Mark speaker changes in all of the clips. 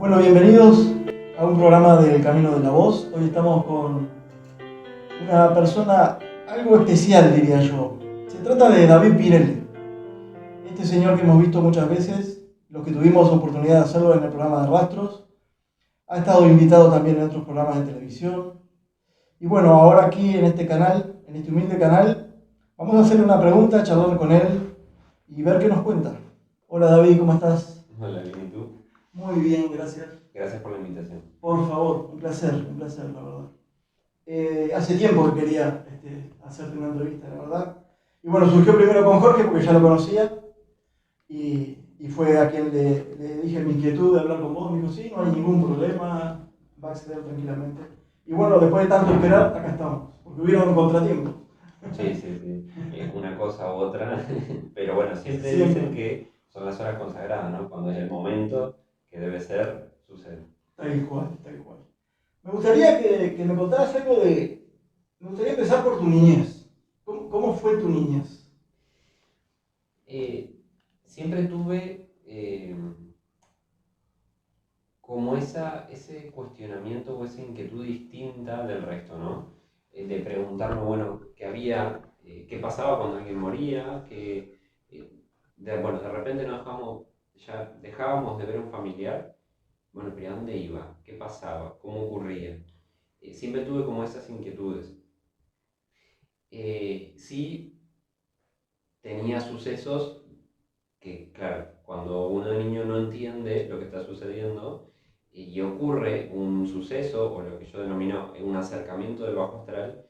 Speaker 1: Bueno, bienvenidos a un programa del Camino de la Voz. Hoy estamos con una persona algo especial, diría yo. Se trata de David Pirelli, este señor que hemos visto muchas veces, los que tuvimos oportunidad de hacerlo en el programa de Rastros. Ha estado invitado también en otros programas de televisión. Y bueno, ahora aquí en este canal, en este humilde canal, vamos a hacerle una pregunta, charlar con él y ver qué nos cuenta. Hola David, ¿cómo estás?
Speaker 2: Hola, bien, ¿y tú?
Speaker 1: Muy bien, gracias.
Speaker 2: Gracias por la invitación.
Speaker 1: Por favor, un placer, la verdad. Hace tiempo que quería hacerte una entrevista, la verdad. Y bueno, surgió primero con Jorge porque ya lo conocía y fue a quien le dije mi inquietud de hablar con vos. Me dijo, sí, no hay ningún problema, va a acceder tranquilamente. Y bueno, después de tanto esperar, acá estamos, porque hubieron contratiempos.
Speaker 2: Sí, sí, sí. Una cosa u otra. Pero bueno, siempre
Speaker 1: Siempre.
Speaker 2: dicen que son las horas consagradas, ¿no? Cuando es el momento que debe ser, sucede.
Speaker 1: Tal cual, tal cual. Me gustaría que me contaras algo de... Me gustaría empezar por tu niñez. ¿Cómo fue tu niñez?
Speaker 2: Siempre tuve como ese cuestionamiento o esa inquietud distinta del resto, ¿no? De preguntarme, bueno, qué había, qué pasaba cuando alguien moría, bueno, de repente ya dejábamos de ver un familiar, bueno, pero ¿a dónde iba? ¿Qué pasaba? ¿Cómo ocurría? Siempre tuve como esas inquietudes. Sí tenía sucesos que, claro, cuando uno de niño no entiende lo que está sucediendo y ocurre un suceso o lo que yo denomino un acercamiento del bajo astral,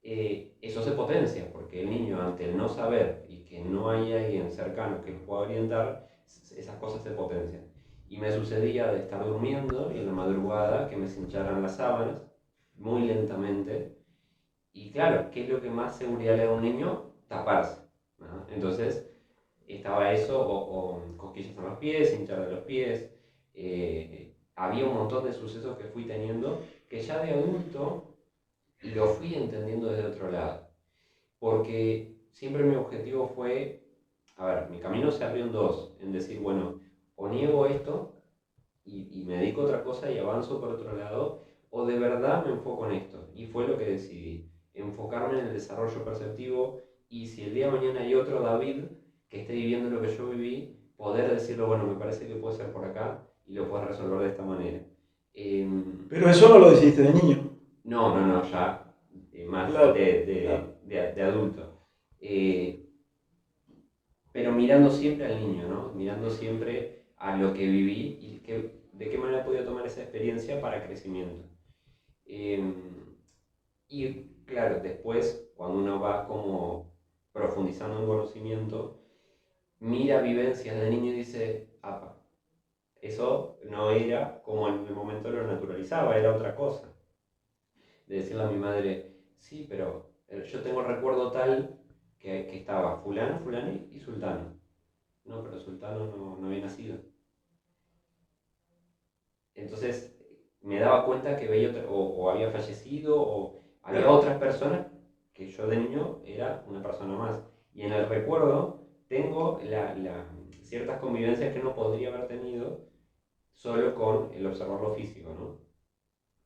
Speaker 2: eso se potencia porque el niño ante el no saber y que no hay alguien cercano que lo pueda orientar, esas cosas se potencian. Y me sucedía de estar durmiendo y en la madrugada que me cincharan las sábanas muy lentamente. Y claro, ¿qué es lo que más seguridad le da a un niño? Taparse, ¿no? Entonces, estaba eso, o cosquillas en los pies, hinchar de los pies. Había un montón de sucesos que fui teniendo que ya de adulto lo fui entendiendo desde otro lado. Porque siempre mi objetivo fue, a ver, mi camino se abrió en dos, en decir, bueno, o niego esto y me dedico a otra cosa y avanzo por otro lado, o de verdad me enfoco en esto. Y fue lo que decidí, enfocarme en el desarrollo perceptivo y si el día de mañana hay otro David que esté viviendo lo que yo viví, poder decirlo, bueno, me parece que puede ser por acá y lo puedes resolver de esta manera.
Speaker 1: Pero eso no lo decidiste de niño.
Speaker 2: No, no, no, ya más
Speaker 1: Claro, claro.
Speaker 2: de adulto. Eh, pero mirando siempre al niño, ¿no? Mirando siempre a lo que viví y de qué manera podía tomar esa experiencia para crecimiento. Eh, y claro, después, cuando uno va como profundizando en conocimiento, mira vivencias de niño y dice, apa, eso no era como en el momento lo naturalizaba, era otra cosa. De decirle a mi madre, sí, pero yo tengo el recuerdo tal que estaba fulano, fulano y sultano. No, pero sultano no había nacido. Entonces me daba cuenta que veía o había fallecido o había
Speaker 1: Claro.
Speaker 2: otras personas que yo de niño era una persona más. Y en el recuerdo tengo ciertas convivencias que no podría haber tenido solo con el observar lo físico, ¿no?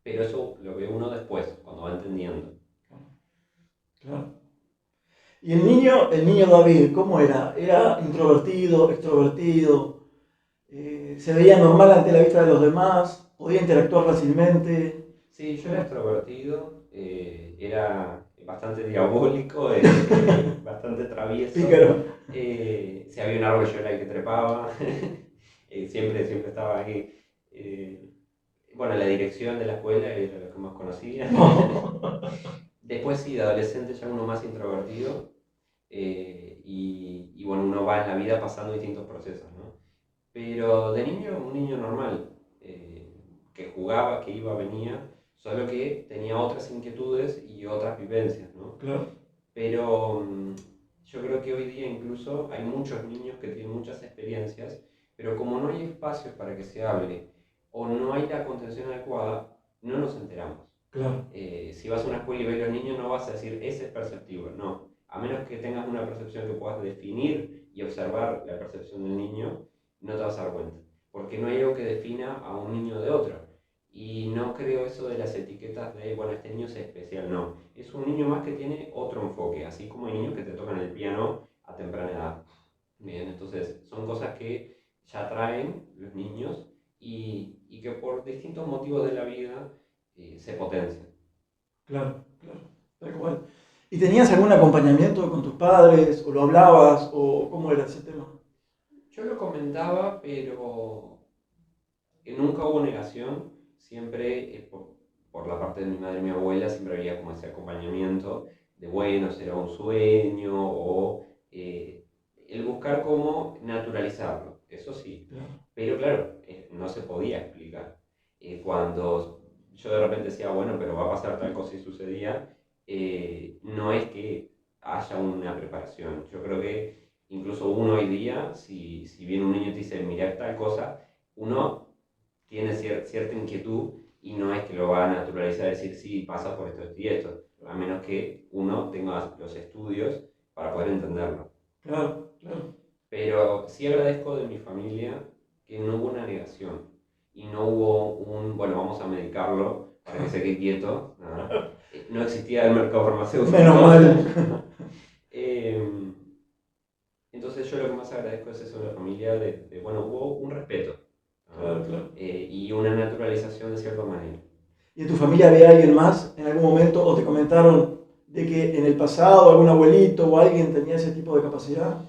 Speaker 2: Pero eso lo ve uno después, cuando va entendiendo.
Speaker 1: Claro. Y el niño David, ¿cómo era? ¿Era introvertido, extrovertido? ¿Se veía normal ante la vista de los demás? ¿Podía interactuar fácilmente?
Speaker 2: Sí, yo era extrovertido, era bastante diabólico, bastante travieso.
Speaker 1: Pícaro.
Speaker 2: Si había un árbol yo era el que trepaba, siempre estaba ahí. Bueno, la dirección de la escuela era lo que más conocía. Después sí, de adolescente ya uno más introvertido y bueno, uno va en la vida pasando distintos procesos, ¿no? Pero de niño, un niño normal, que jugaba, que iba, venía, solo que tenía otras inquietudes y otras vivencias, ¿no?
Speaker 1: Claro.
Speaker 2: Pero yo creo que hoy día incluso hay muchos niños que tienen muchas experiencias, pero como no hay espacios para que se hable o no hay la contención adecuada, no nos enteramos.
Speaker 1: Claro.
Speaker 2: Si vas a una escuela y ves a los niños, no vas a decir, ese es perceptivo, no. A menos que tengas una percepción que puedas definir y observar la percepción del niño, no te vas a dar cuenta. porque no hay algo que defina a un niño de otro. Y no creo eso de las etiquetas de, bueno, este niño es especial, no. Es un niño más que tiene otro enfoque, así como hay niños que te tocan el piano a temprana edad. Bien, entonces son cosas que ya traen los niños y que por distintos motivos de la vida se potencian.
Speaker 1: Claro, claro, tal cual. ¿Y tenías algún acompañamiento con tus padres, o lo hablabas, o cómo era ese tema?
Speaker 2: Yo lo comentaba, pero nunca hubo negación, siempre por la parte de mi madre y mi abuela, siempre había como ese acompañamiento de, bueno, será un sueño o el buscar cómo naturalizarlo, eso sí.
Speaker 1: Claro,
Speaker 2: Pero claro, no se podía explicar. Cuando yo de repente decía, bueno, pero va a pasar tal cosa y sucedía, no es que haya una preparación. Yo creo que incluso uno hoy día, si viene un niño y te dice, mira tal cosa, uno tiene cierta inquietud y no es que lo va a naturalizar, decir, sí, pasa por esto y esto, a menos que uno tenga los estudios para poder entenderlo.
Speaker 1: claro, claro.
Speaker 2: Pero sí agradezco de mi familia que no hubo una negación y no hubo un, bueno, vamos a medicarlo para que se quede quieto. No, no existía el mercado farmacéutico.
Speaker 1: Menos mal.
Speaker 2: Em, entonces yo lo que más agradezco es eso de la familia, bueno, hubo un respeto,
Speaker 1: Claro,
Speaker 2: ¿no?
Speaker 1: claro.
Speaker 2: Y una naturalización de cierta manera.
Speaker 1: ¿Y en tu familia había alguien más en algún momento, o te comentaron de que en el pasado algún abuelito o alguien tenía ese tipo de capacidad?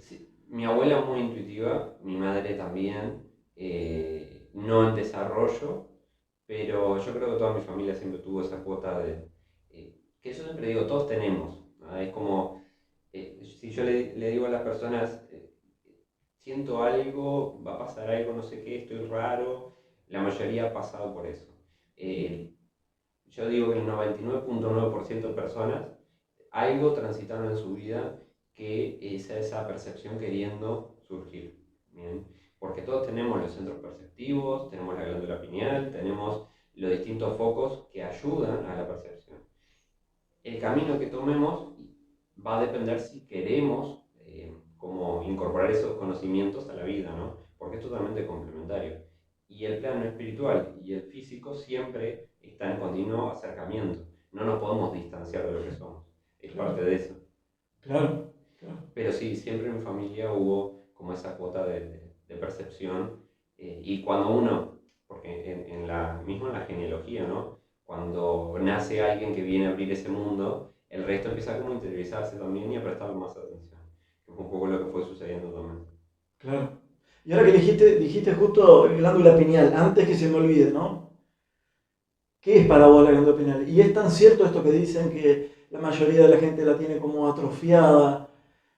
Speaker 2: Sí, mi abuela muy intuitiva, mi madre también, no en desarrollo, pero yo creo que toda mi familia siempre tuvo esa cuota de, que yo siempre digo, todos tenemos, ¿no? Es como, si yo le digo a las personas, siento algo, va a pasar algo, no sé qué, estoy raro, la mayoría ha pasado por eso. Eh, yo digo que el 99.9% de personas algo transitaron en su vida que es esa percepción queriendo surgir. ¿Bien? Porque todos tenemos los centros perceptivos, tenemos la glándula pineal, tenemos los distintos focos que ayudan a la percepción. El camino que tomemos va a depender si queremos como incorporar esos conocimientos a la vida, ¿no? Porque es totalmente complementario. Y el plano espiritual y el físico siempre están en continuo acercamiento. No nos podemos distanciar de lo que somos. Es parte
Speaker 1: Claro,
Speaker 2: de eso.
Speaker 1: claro, claro.
Speaker 2: Pero sí, siempre en mi familia hubo como esa cuota de percepción. Y cuando uno, porque mismo en la genealogía, ¿no? Cuando nace alguien que viene a abrir ese mundo, el resto empieza como a interiorizarse también y a prestarle más atención. Que fue un poco lo que fue sucediendo también.
Speaker 1: Claro. Y ahora que dijiste justo glándula pineal, antes que se me olvide, ¿no? ¿Qué es para vos la glándula pineal? Y es tan cierto esto que dicen que la mayoría de la gente la tiene como atrofiada,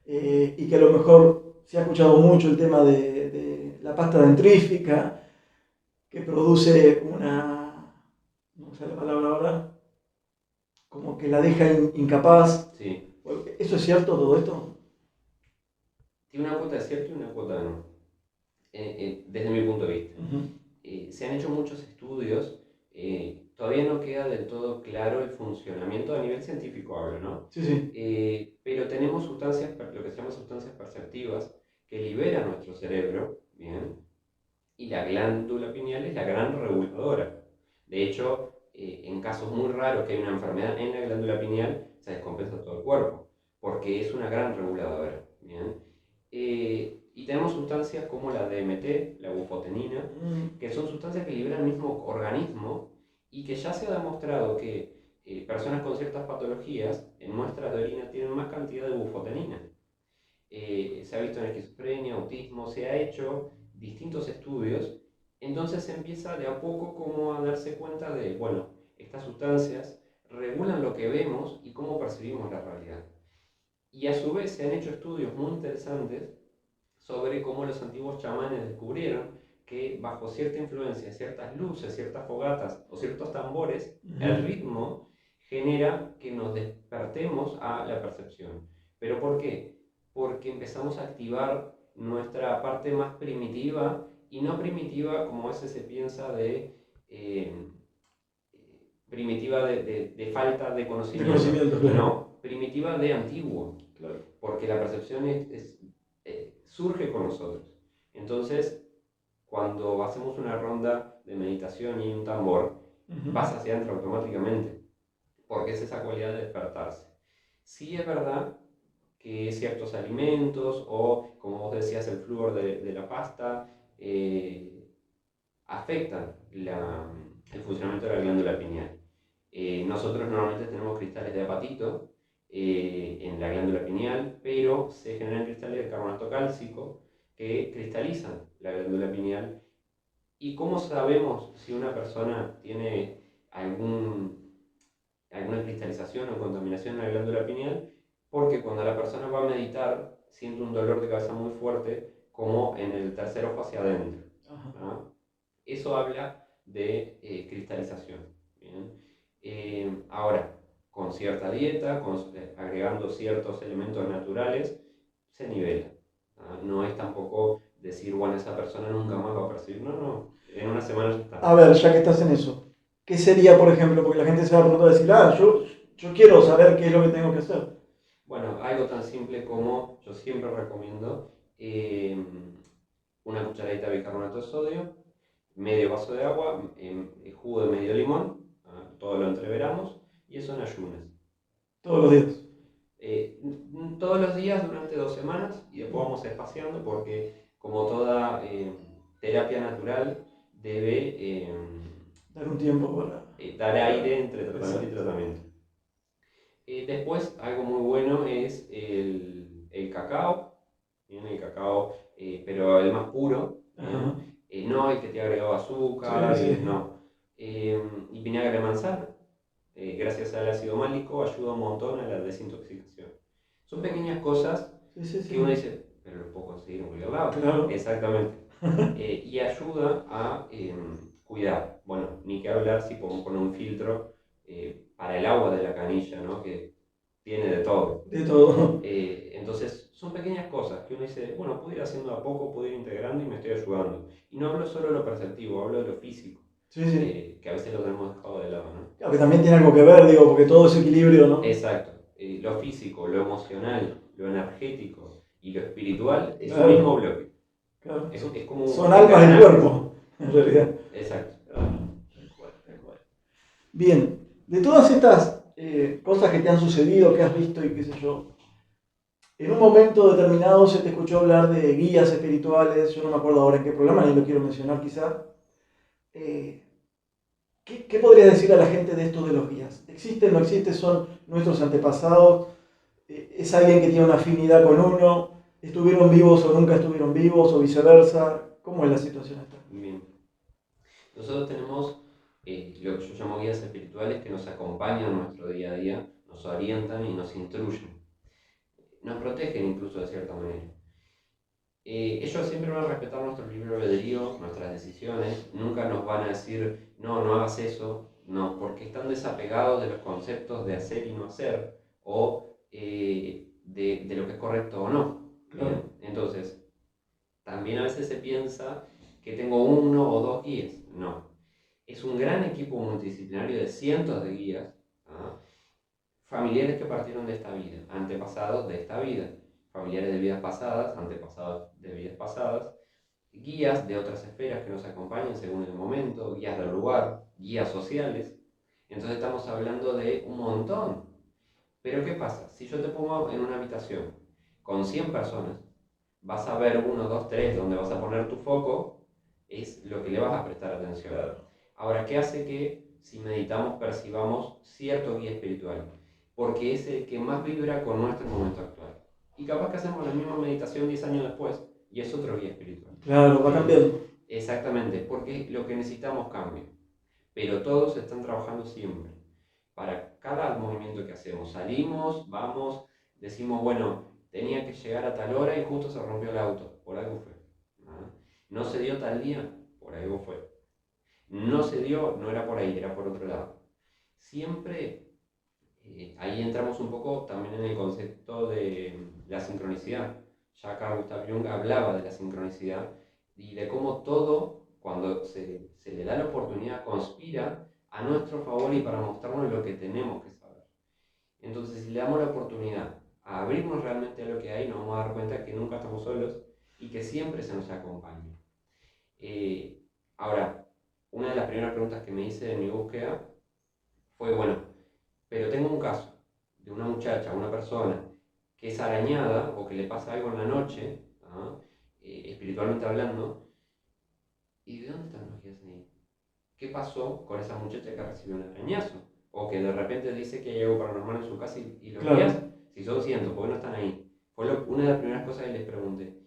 Speaker 1: y que a lo mejor se ha escuchado mucho el tema de la pasta dentrífica, que produce una, no sé la palabra ahora, como que la deja incapaz.
Speaker 2: Sí,
Speaker 1: ¿Eso es cierto todo esto?
Speaker 2: tiene una cuota de cierto y una cuota de no. Desde mi punto de vista.
Speaker 1: Ujú.
Speaker 2: Se han hecho muchos estudios, todavía no queda del todo claro el funcionamiento a nivel científico, hablo, ¿no?
Speaker 1: Sí, sí.
Speaker 2: Pero tenemos sustancias, lo que se llama sustancias perceptivas, que liberan nuestro cerebro, ¿bien? Y la glándula pineal es la gran reguladora. De hecho, en casos muy raros que hay una enfermedad en la glándula pineal, se descompensa todo el cuerpo, porque es una gran reguladora, ¿bien? Y tenemos sustancias como la DMT, la bufotenina,
Speaker 1: Mm,
Speaker 2: que son sustancias que liberan el mismo organismo y que ya se ha demostrado que personas con ciertas patologías en muestras de orina tienen más cantidad de bufotenina. Se ha visto en esquizofrenia, autismo, se ha hecho distintos estudios, entonces se empieza de a poco como a darse cuenta de, bueno, estas sustancias regulan lo que vemos y cómo percibimos la realidad. Y a su vez se han hecho estudios muy interesantes sobre cómo los antiguos chamanes descubrieron que bajo cierta influencia, ciertas luces, ciertas fogatas o ciertos tambores, el
Speaker 1: ujú.
Speaker 2: ritmo genera que nos despertemos a la percepción. ¿Pero por qué? Porque empezamos a activar nuestra parte más primitiva y no primitiva como a veces se piensa de primitiva de falta de
Speaker 1: De
Speaker 2: conocimiento,
Speaker 1: conocimiento, claro.
Speaker 2: no, primitiva de antiguo,
Speaker 1: Claro.
Speaker 2: porque la percepción surge con nosotros. Entonces, cuando hacemos una ronda de meditación y un tambor, vas hacia adentro automáticamente, porque es esa cualidad de despertarse. Sí es verdad que ciertos alimentos o, como vos decías, el flúor de la pasta, afectan el funcionamiento de la glándula pineal. Nosotros normalmente tenemos cristales de apatito en la glándula pineal, pero se generan cristales de carbonato cálcico que cristalizan la glándula pineal. ¿Y cómo sabemos si una persona tiene alguna cristalización o contaminación en la glándula pineal? Porque cuando la persona va a meditar, siente un dolor de cabeza muy fuerte, como en el tercer ojo hacia adentro. ¿No? Eso habla de cristalización. ¿Bien? Ahora, con cierta dieta, agregando ciertos elementos naturales, se nivela. No es tampoco decir, bueno, esa persona nunca más va a percibir. No, no, en una semana ya está.
Speaker 1: A ver, ya que estás en eso, ¿qué sería, por ejemplo? Porque la gente se va a preguntar, decir, yo quiero saber qué es lo que tengo que hacer.
Speaker 2: Bueno, algo tan simple como yo siempre recomiendo una cucharadita de bicarbonato de sodio, medio vaso de agua, jugo de medio limón, todo lo entreveramos, y eso en ayunas.
Speaker 1: Todos los días.
Speaker 2: Todos los días durante 2 semanas y después vamos espaciando porque como toda terapia natural debe
Speaker 1: Dar un tiempo para...
Speaker 2: dar aire entre tratamiento y
Speaker 1: Exacto.
Speaker 2: tratamiento. Después algo muy bueno es el cacao, ¿bien? El cacao, pero el más puro, no el que te ha agregado azúcar,
Speaker 1: Sí, sí.
Speaker 2: no. Y vinagre de manzana, gracias al ácido málico, ayuda un montón a la desintoxicación. Son pequeñas cosas que uno dice, pero lo puedo conseguir en cualquier lado.
Speaker 1: Claro.
Speaker 2: Exactamente. Y ayuda a cuidar. Bueno, ni que hablar si podemos poner un filtro para el agua de la canilla, ¿no? Que tiene de todo.
Speaker 1: De todo.
Speaker 2: Entonces, son pequeñas cosas que uno dice, bueno, puedo ir haciendo a poco, puedo ir integrando y me estoy ayudando. Y no hablo solo de lo perceptivo, hablo de lo físico,
Speaker 1: Sí, sí.
Speaker 2: que a veces lo tenemos dejado de lado, ¿no?
Speaker 1: Claro, que también tiene algo que ver, digo, porque todo es equilibrio, ¿no?
Speaker 2: Exacto. Lo físico, lo emocional, lo energético y lo espiritual es
Speaker 1: Claro.
Speaker 2: un mismo bloque.
Speaker 1: Claro.
Speaker 2: Es como
Speaker 1: Son almas del cuerpo, en realidad.
Speaker 2: Exacto.
Speaker 1: Tal cual. Bien, de todas estas cosas que te han sucedido, que has visto y qué sé yo, en un momento determinado se te escuchó hablar de guías espirituales, yo no me acuerdo ahora en qué programa, ni lo quiero mencionar quizá. ¿Qué podrías decir a la gente de esto de los guías? ¿Existen, no existen? ¿Son nuestros antepasados? ¿Es alguien que tiene una afinidad con uno? ¿Estuvieron vivos o nunca estuvieron vivos o viceversa? ¿Cómo es la situación esta?
Speaker 2: Bien. Nosotros tenemos lo que yo llamo guías espirituales que nos acompañan en nuestro día a día, nos orientan y nos instruyen. Nos protegen incluso de cierta manera. Ellos siempre van a respetar nuestro libre albedrío, nuestras decisiones, nunca nos van a decir, no, no hagas eso, no, porque están desapegados de los conceptos de hacer y no hacer, o de lo que es correcto o no. Bien, entonces, también a veces se piensa que tengo uno o dos guías, no. Es un gran equipo multidisciplinario de cientos de guías, ¿ah? Familiares que partieron de esta vida, antepasados de esta vida, familiares de vidas pasadas, antepasados de vidas pasadas, guías de otras esferas que nos acompañan según el momento, guías del lugar, guías sociales. Entonces estamos hablando de un montón. Pero ¿qué pasa? Si yo te pongo en una habitación con 100 personas, vas a ver 1, 2, 3, donde vas a poner tu foco, es lo que le vas a prestar atención. Ahora, ¿qué hace que si meditamos percibamos cierto guía espiritual? Porque es el que más vibra con nuestro momento actual. Y capaz que hacemos la misma meditación 10 años después y es otro guía espiritual.
Speaker 1: Claro, va cambiando.
Speaker 2: Exactamente, porque lo que necesitamos cambia. Pero todos están trabajando siempre. Para cada movimiento que hacemos, salimos, vamos, decimos, bueno, tenía que llegar a tal hora y justo se rompió el auto, por algo fue. No se dio tal día, por algo fue. No se dio, no era por ahí, era por otro lado. Siempre, ahí entramos un poco también en el concepto de la sincronicidad. Ya Carl Gustav Jung hablaba de la sincronicidad y de cómo todo, cuando se le da la oportunidad, conspira a nuestro favor y para mostrarnos lo que tenemos que saber. Entonces, si le damos la oportunidad a abrirnos realmente a lo que hay, nos vamos a dar cuenta que nunca estamos solos y que siempre se nos acompaña. primeras preguntas que me hice en mi búsqueda fue, bueno, pero tengo un caso de una muchacha, una persona que es arañada o que le pasa algo en la noche, ¿ah? Espiritualmente hablando, ¿y de dónde están los guías ahí? ¿Qué pasó con esa muchacha que recibió un arañazo? O que de repente dice que hay algo paranormal en su casa y los
Speaker 1: Claro.
Speaker 2: guías, si son cientos, ¿por qué no están ahí? Fue una de las primeras cosas que les pregunté.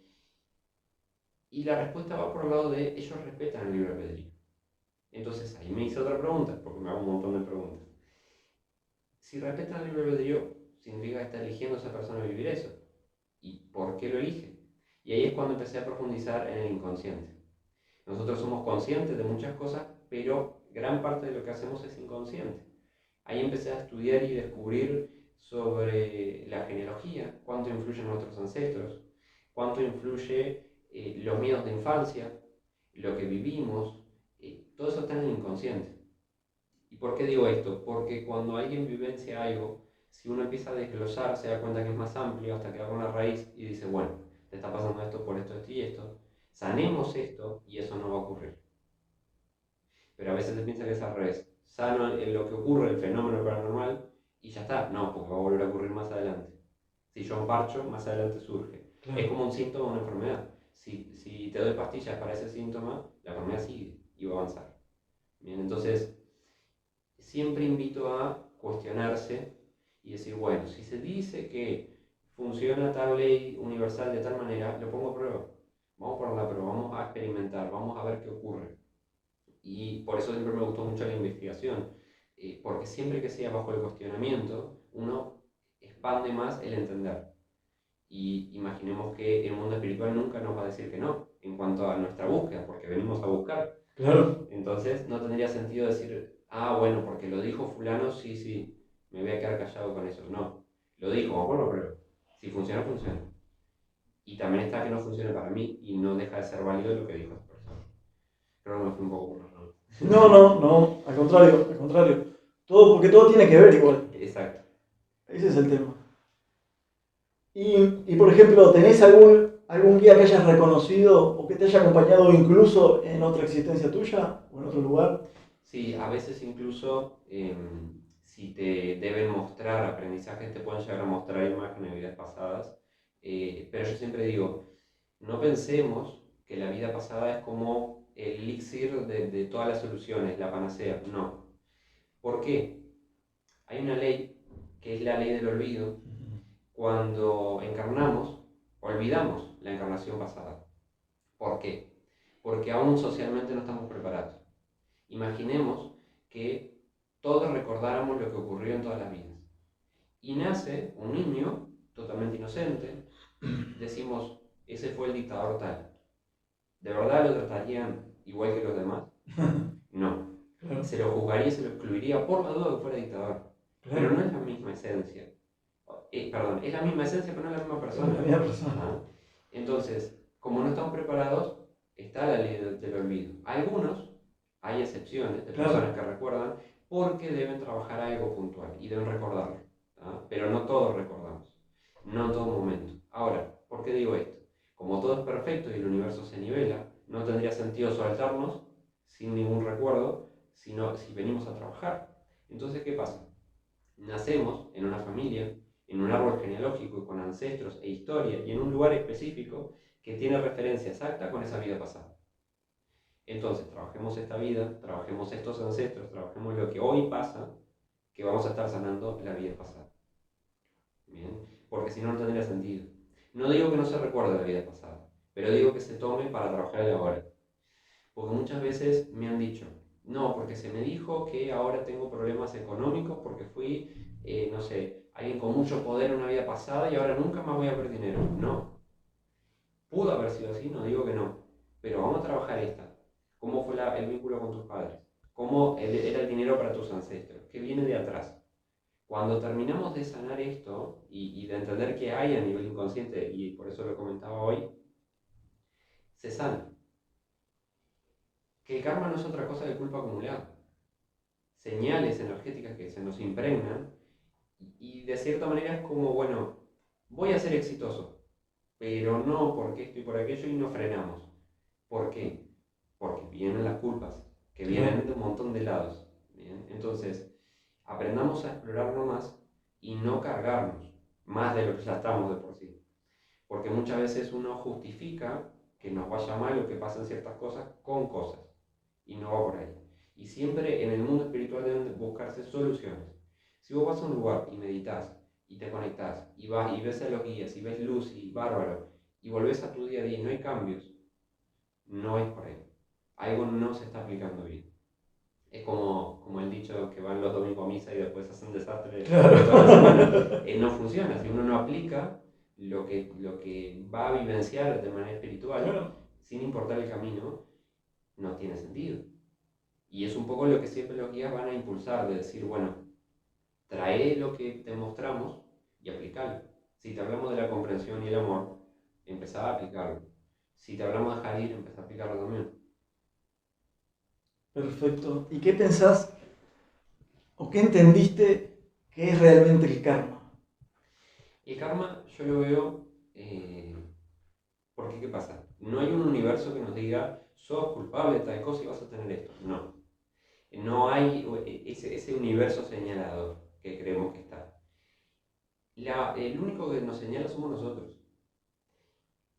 Speaker 2: Y la respuesta va por el lado de ellos respetan el libre albedrío. Entonces ahí me hice otra pregunta, porque me hago un montón de preguntas. Si respetan el libre albedrío, significa que está eligiendo a esa persona vivir eso. ¿Y por qué lo elige? Y ahí es cuando empecé a profundizar en el inconsciente. Nosotros somos conscientes de muchas cosas, pero gran parte de lo que hacemos es inconsciente. Ahí empecé a estudiar y descubrir sobre la genealogía, cuánto influyen nuestros ancestros, cuánto influye los miedos de infancia, lo que vivimos, todo eso está en el inconsciente. ¿Y por qué digo esto? Porque cuando alguien vivencia algo, si uno empieza a desglosar, se da cuenta que es más amplio hasta que da con la raíz y dice, bueno, te está pasando esto por esto, esto y esto, sanemos esto y eso no va a ocurrir. Pero a veces se piensa que es al revés. Sano en lo que ocurre, el fenómeno paranormal, y ya está. No, porque va a volver a ocurrir más adelante. Si yo emparcho, más adelante surge.
Speaker 1: Claro.
Speaker 2: Es como un síntoma de una enfermedad. Si te doy pastillas para ese síntoma, la enfermedad sigue y va a avanzar. Bien, entonces, siempre invito a cuestionarse y decir, bueno, si se dice que funciona tal ley universal de tal manera, lo pongo a prueba. Vamos a ponerla a prueba, vamos a experimentar, vamos a ver qué ocurre. Y por eso siempre me gustó mucho la investigación, porque siempre que sea bajo el cuestionamiento, uno expande más el entender. Y imaginemos que el mundo espiritual nunca nos va a decir que no, en cuanto a nuestra búsqueda, porque venimos a buscar.
Speaker 1: Claro.
Speaker 2: Entonces no tendría sentido decir, ah, bueno, porque lo dijo fulano, sí, sí, me voy a quedar callado con eso. No, lo dijo, bueno, pero si funciona, funciona. Y también está que no funcione para mí y no deja de ser válido lo que dijo esa persona. Creo que me fui un poco por las ramas.
Speaker 1: No, al contrario, al contrario. Todo, porque todo tiene que ver igual.
Speaker 2: Exacto.
Speaker 1: Ese es el tema. Y por ejemplo, ¿tenés algún guía que hayas reconocido o que te haya acompañado incluso en otra existencia tuya o en otro lugar?
Speaker 2: Sí, a veces incluso si te deben mostrar aprendizajes, te pueden llegar a mostrar imágenes de vidas pasadas. Pero yo siempre digo, no pensemos que la vida pasada es como el elixir de todas las soluciones, la panacea. No. ¿Por qué? Hay una ley que es la ley del olvido. Cuando encarnamos, olvidamos la encarnación pasada. ¿Por qué? Porque aún socialmente no estamos preparados. Imaginemos que todos recordáramos lo que ocurrió en todas las vidas. Y nace un niño totalmente inocente, decimos, ese fue el dictador tal. ¿De verdad lo tratarían igual que los demás? No.
Speaker 1: Claro,
Speaker 2: Se lo juzgaría y se lo excluiría por la duda que fuera dictador. Pero
Speaker 1: claro.
Speaker 2: no es la misma esencia. Perdón, es la misma esencia, pero no es la misma
Speaker 1: Es
Speaker 2: persona.
Speaker 1: la misma persona.
Speaker 2: ¿Ah? Entonces, como no estamos preparados, está la ley del olvido. Algunos, hay excepciones de
Speaker 1: Claro.
Speaker 2: personas que recuerdan porque deben trabajar algo puntual y deben recordarlo. ¿Ah? Pero no todos recordamos, no en todo momento. Ahora, ¿por qué digo esto? Como todo es perfecto y el universo se nivela, no tendría sentido soltarnos sin ningún recuerdo, sino si venimos a trabajar. Entonces, ¿qué pasa? Nacemos en una familia, en un árbol genealógico con ancestros e historia y en un lugar específico que tiene referencia exacta con esa vida pasada. Entonces, trabajemos esta vida, trabajemos estos ancestros, trabajemos lo que hoy pasa, que vamos a estar sanando la vida pasada. ¿Bien? Porque si no, no tendría sentido. No digo que no se recuerde la vida pasada, pero digo que se tome para trabajar el ahora. Porque muchas veces me han dicho, no, porque se me dijo que ahora tengo problemas económicos porque fui, no sé, alguien con mucho poder en una vida pasada y ahora nunca más voy a ver dinero. No. Pudo haber sido así, no digo que no. Pero vamos a trabajar esta. ¿Cómo fue el vínculo con tus padres? ¿Cómo era el dinero para tus ancestros? ¿Qué viene de atrás? Cuando terminamos de sanar esto y de entender qué hay a nivel inconsciente, y por eso lo comentaba hoy, se sana. Que el karma no es otra cosa que culpa acumulada. Señales energéticas que se nos impregnan y de cierta manera es como, bueno, voy a ser exitoso, pero no porque esto y por aquello y no frenamos. ¿Por qué? Porque vienen las culpas que vienen de un montón de lados. ¿Bien? Entonces, aprendamos a explorarlo más y no cargarnos más de lo que ya estamos de por sí. Porque muchas veces uno justifica que nos vaya mal o que pasen ciertas cosas con cosas. Y no va por ahí. Y siempre en el mundo espiritual deben buscarse soluciones. Si vos vas a un lugar y meditas y te conectás y vas y ves a los guías y ves luz y bárbaro y volvés a tu día a día y no hay cambios, no es por ahí. Algo no se está aplicando bien. Es como el dicho que van los domingos a misa y después hacen desastre toda la semana. No funciona. Si uno no aplica lo que va a vivenciar de manera espiritual, sin importar el camino, no tiene sentido. Y es un poco lo que siempre los guías van a impulsar, de decir, bueno, trae lo que te mostramos y aplicalo. Si te hablamos de la comprensión y el amor, empezá a aplicarlo. Si te hablamos de dejar ir, empezá a aplicarlo también.
Speaker 1: Perfecto. ¿Y qué pensás o qué entendiste que es realmente el karma?
Speaker 2: El karma yo lo veo, porque ¿qué pasa? No hay un universo que nos diga, sos culpable de tal cosa y vas a tener esto. No. No hay ese universo señalador que creemos que está. El único que nos señala somos nosotros.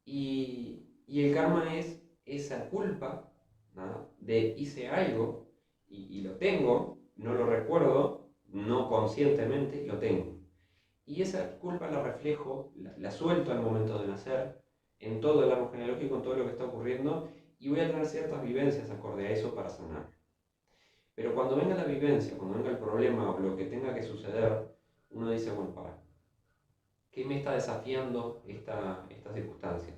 Speaker 2: Y el karma es esa culpa, ¿no? De hice algo y lo tengo, no lo recuerdo, no conscientemente lo tengo. Y esa culpa la reflejo, la suelto al momento de nacer, en todo el árbol genealógico, en todo lo que está ocurriendo, y voy a tener ciertas vivencias acorde a eso para sanar. Pero cuando venga la vivencia, cuando venga el problema o lo que tenga que suceder, uno dice, bueno, para, ¿qué me está desafiando esta circunstancia?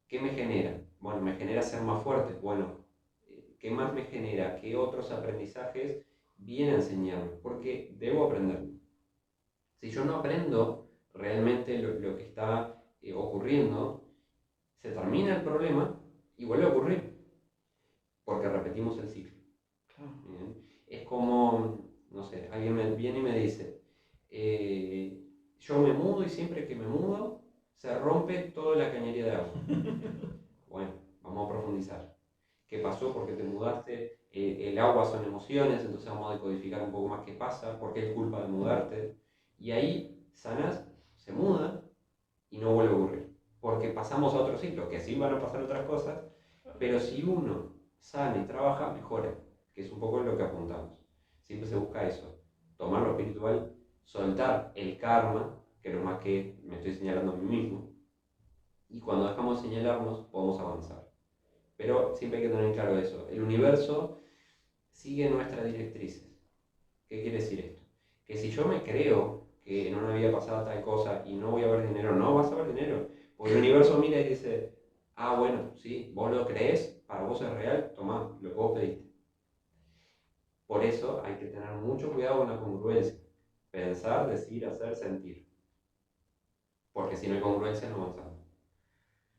Speaker 2: ¿Qué me genera? Bueno, me genera ser más fuerte. Bueno, ¿qué más me genera? ¿Qué otros aprendizajes vienen a enseñarme? Porque debo aprender. Si yo no aprendo realmente lo que está ocurriendo, se termina el problema y vuelve a ocurrir, porque repetimos el ciclo. ¿Bien? Es como, no sé, alguien viene y me dice, yo me mudo y siempre que me mudo se rompe toda la cañería de agua. Bueno, vamos a profundizar. ¿Qué pasó? ¿Por qué te mudaste? El agua son emociones, entonces vamos a decodificar un poco más qué pasa, por qué es culpa de mudarte. Y ahí sanas, se muda y no vuelve a ocurrir. Porque pasamos a otro ciclo, que sí van a pasar otras cosas, pero si uno sana y trabaja, mejora, que es un poco lo que apuntamos. Siempre se busca eso, tomar lo espiritual, soltar el karma, que no es más que me estoy señalando a mí mismo, y cuando dejamos de señalarnos podemos avanzar. Pero siempre hay que tener claro eso, el universo sigue nuestras directrices. ¿Qué quiere decir esto? Que si yo me creo que en una vida pasada tal cosa y no voy a ver dinero, no vas a ver dinero. Porque el universo mira y dice, ah, bueno, sí, vos lo crees, para vos es real, tomá lo que vos pediste. Por eso hay que tener mucho cuidado con la congruencia. Pensar, decir, hacer, sentir. Porque si no hay congruencia no avanzamos.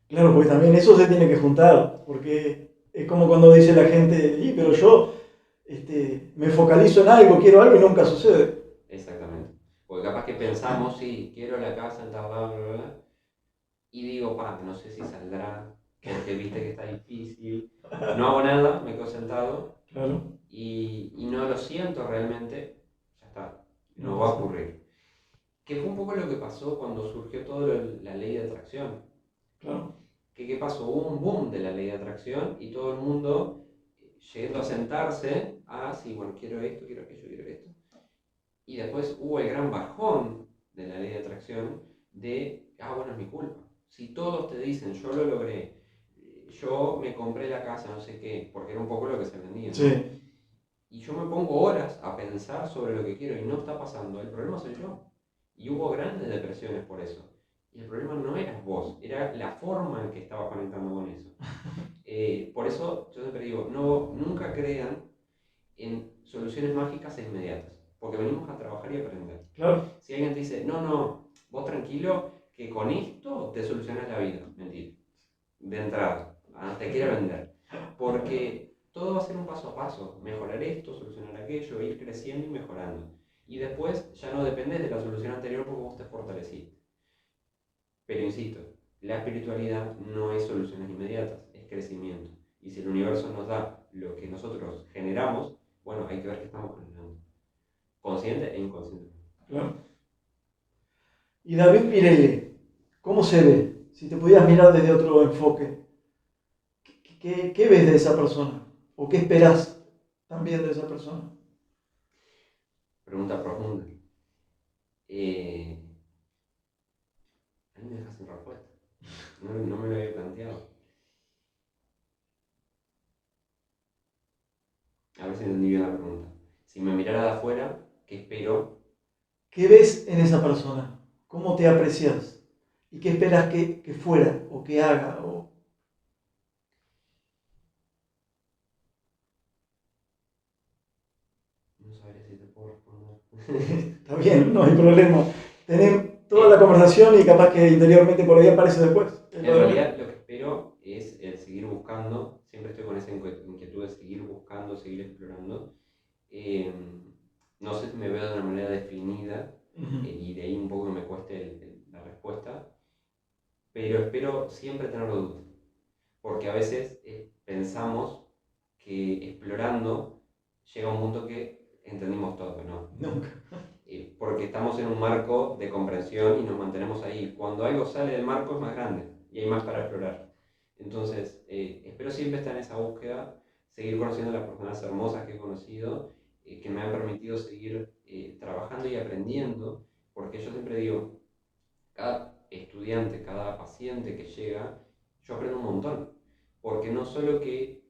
Speaker 1: Claro, porque también eso se tiene que juntar, porque es como cuando dice la gente, sí, pero yo me focalizo en algo, quiero algo y nunca sucede.
Speaker 2: Exactamente. Porque capaz que pensamos, sí, quiero la casa en tal lado, bla, bla, bla, y digo, pa, no sé si saldrá, porque viste que está difícil. No hago nada, me quedo sentado
Speaker 1: Claro,
Speaker 2: y no lo siento realmente, ya está,
Speaker 1: no
Speaker 2: no va a
Speaker 1: pasa.
Speaker 2: ocurrir. Que fue un poco lo que pasó cuando surgió toda la ley de atracción.
Speaker 1: Claro,
Speaker 2: ¿Qué pasó? Hubo un boom de la ley de atracción y todo el mundo yendo a sentarse, ah, sí, bueno, quiero esto, quiero aquello, quiero esto. Y después hubo el gran bajón de la ley de atracción de, ah, bueno, es mi culpa. Si todos te dicen, yo lo logré, yo me compré la casa, no sé qué, porque era un poco lo que se vendía, ¿no?
Speaker 1: sí,
Speaker 2: Y yo me pongo horas a pensar sobre lo que quiero y no está pasando, el problema soy yo. Y hubo grandes depresiones por eso. Y el problema no eras vos, era la forma en que estabas conectando con eso. Por eso yo siempre digo, no, nunca crean en soluciones mágicas e inmediatas, porque venimos a trabajar y aprender.
Speaker 1: claro.
Speaker 2: Si alguien te dice, no, no, vos tranquilo, que con esto te solucionas la vida, mentira, de entrada, te quiere vender, porque todo va a ser un paso a paso, mejorar esto, solucionar aquello, ir creciendo y mejorando. Y después ya no dependes de la solución anterior porque vos te fortaleciste. Pero insisto, la espiritualidad no es soluciones inmediatas, es crecimiento. Y si el universo nos da lo que nosotros generamos, bueno, hay que ver qué estamos generando, consciente e inconsciente.
Speaker 1: Claro. Y David Pirelli, ¿cómo se ve? Si te pudieras mirar desde otro enfoque, ¿qué ves de esa persona? ¿O qué esperas también de esa persona?
Speaker 2: Pregunta profunda. Eh, Ahí me dejas sin respuesta. No me lo había planteado. A ver si entendí bien la pregunta. Si me mirara de afuera, ¿qué espero?
Speaker 1: ¿Qué ves en esa persona? ¿Cómo te aprecias? ¿Y qué esperas que fuera o que haga?
Speaker 2: No sabría si te puedo responder.
Speaker 1: Está bien, no hay problema. Tenés toda la
Speaker 2: Eh,
Speaker 1: conversación y capaz que interiormente por ahí aparece después.
Speaker 2: En realidad lo que espero es el seguir buscando, siempre estoy con esa inquietud de seguir buscando, seguir explorando. Eh, no sé si me veo de una manera definida y de ahí un poco me cueste la respuesta, pero espero siempre tener dudas, porque a veces pensamos que explorando llega un punto que entendimos todo, ¿no?
Speaker 1: Nunca.
Speaker 2: Porque estamos en un marco de comprensión y nos mantenemos ahí. Cuando algo sale del marco es más grande y hay más para explorar. Entonces, espero siempre estar en esa búsqueda, seguir conociendo a las personas hermosas que he conocido, que me han permitido seguir trabajando y aprendiendo, porque yo siempre digo, cada estudiante, cada paciente que llega, yo aprendo un montón, porque no solo que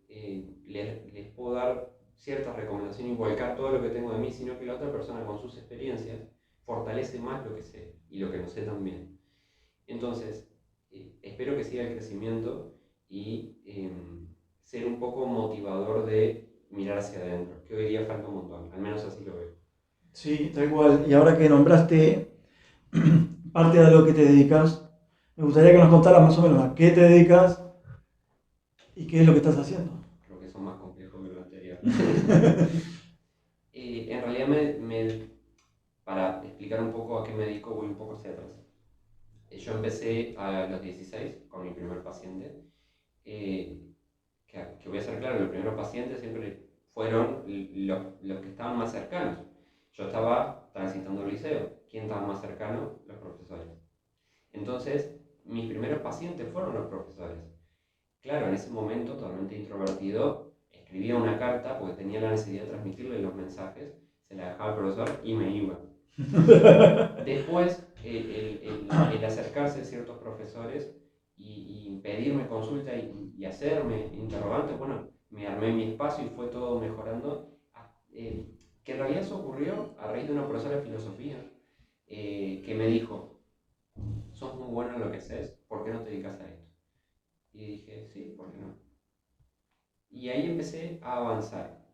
Speaker 2: les puedo dar ciertas recomendaciones y volcar todo lo que tengo de mí, sino que la otra persona con sus experiencias fortalece más lo que sé y lo que no sé también. Entonces, espero que siga el crecimiento y ser un poco motivador de mirar hacia adentro, que hoy día falta un montón, al menos así lo veo.
Speaker 1: Sí, tal cual. Y ahora que nombraste parte de lo que te dedicas, me gustaría que nos contaras más o menos a qué te dedicas y qué es lo que estás haciendo.
Speaker 2: Creo que son más complejos que lo anterior. En realidad, para explicar un poco a qué me dedico, voy un poco hacia atrás. Yo empecé a los 16 con mi primer paciente. eh, que voy a ser claro, los primeros pacientes siempre fueron los que estaban más cercanos. Yo estaba transitando el liceo. ¿Quién estaba más cercano? Los profesores. Entonces, mis primeros pacientes fueron los profesores. Claro, en ese momento, totalmente introvertido, escribía una carta porque tenía la necesidad de transmitirle los mensajes, se la dejaba al profesor y me iba. Después, el acercarse a ciertos profesores y pedirme consulta y hacerme interrogantes, bueno, me armé mi espacio y fue todo mejorando. Que en realidad eso ocurrió a raíz de una profesora de filosofía que me dijo, sos muy bueno en lo que haces, ¿por qué no te dedicas a esto? Y dije, sí, ¿por qué no? Y ahí empecé a avanzar.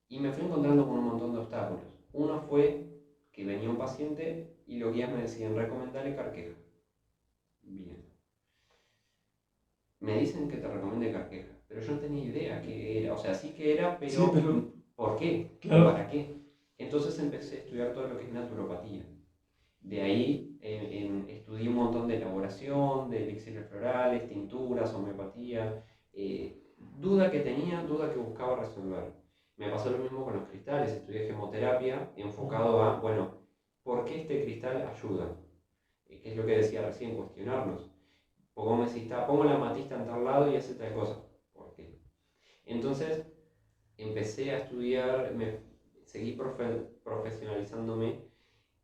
Speaker 2: Y me fui encontrando con un montón de obstáculos. Uno fue que venía un paciente y los guías me decían, recomendale Carqueja. Bien. Me dicen que te recomiende Carqueja, pero yo no tenía idea qué era. O sea, sí que era,
Speaker 1: Sí,
Speaker 2: pero
Speaker 1: pero
Speaker 2: ¿por qué? ¿O
Speaker 1: claro.
Speaker 2: para qué? Entonces empecé a estudiar todo lo que es naturopatía. De ahí estudié un montón de elaboración, de elixires florales, tinturas, homeopatía. Duda que tenía, duda que buscaba resolver. Me pasó lo mismo con los cristales, estudié gemoterapia enfocado a, bueno, ¿por qué este cristal ayuda? Que es lo que decía recién, cuestionarnos. Porque vos me decís, pongo la amatista en tal lado y hace tal cosa. ¿Por qué? Entonces empecé a estudiar, seguí profesionalizándome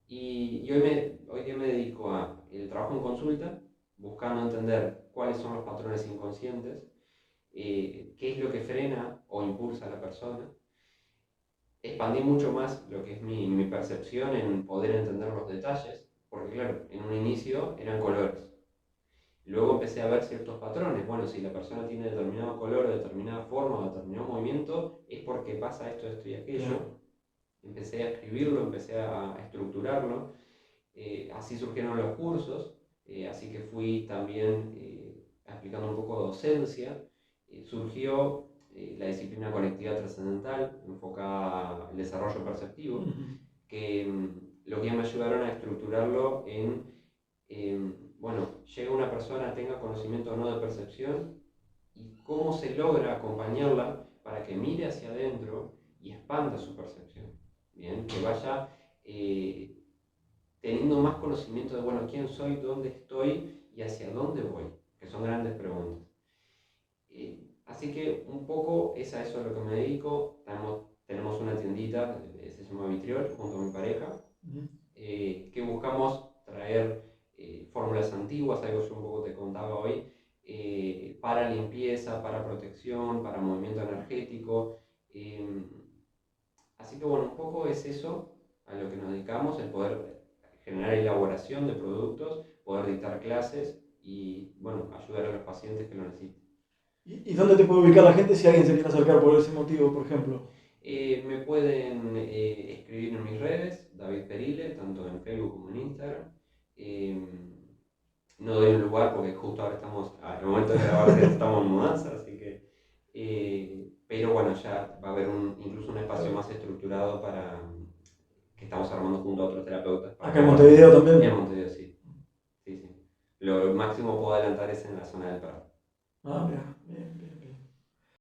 Speaker 2: y hoy día me dedico a el trabajo en consulta, buscando entender cuáles son los patrones inconscientes, qué es lo que frena o impulsa a la persona. Expandí mucho más lo que es mi percepción en poder entender los detalles, porque claro, en un inicio eran colores. Luego empecé a ver ciertos patrones. Bueno, si la persona tiene determinado color, determinada forma, determinado movimiento, es porque pasa esto, esto y aquello. Empecé a escribirlo, empecé a estructurarlo. Así surgieron los cursos, así que fui también aplicando un poco de docencia. Surgió la disciplina conectividad trascendental, enfocada al desarrollo perceptivo, que los guías me ayudaron a estructurarlo bueno, llega una persona, tenga conocimiento o no de percepción, y cómo se logra acompañarla para que mire hacia adentro y expanda su percepción. Bien, que vaya teniendo más conocimiento de, bueno, quién soy, dónde estoy y hacia dónde voy, que son grandes preguntas. Así que un poco es a eso a lo que me dedico. Tenemos una tiendita, se llama Vitriol, junto a mi pareja, que buscamos traer fórmulas antiguas, algo que yo un poco te contaba hoy, para limpieza, para protección, para movimiento energético. Así que bueno, un poco es eso a lo que nos dedicamos, el poder generar elaboración de productos, poder dictar clases y bueno, ayudar a los pacientes que lo necesiten.
Speaker 1: ¿Y dónde te puede ubicar la gente si alguien se quiere acercar por ese motivo, por ejemplo?
Speaker 2: Me pueden escribir en mis redes, David Perile, tanto en Facebook como en Instagram. No doy un lugar porque justo ahora estamos, al momento de grabar estamos en mudanza, así que... pero bueno, ya va a haber incluso un espacio más estructurado para que estamos armando junto a otros terapeutas.
Speaker 1: Acá en Montevideo también.
Speaker 2: En Montevideo, sí. Sí, sí. Lo máximo que puedo adelantar es en la zona del Prado.
Speaker 1: Ah, mira, bien, bien.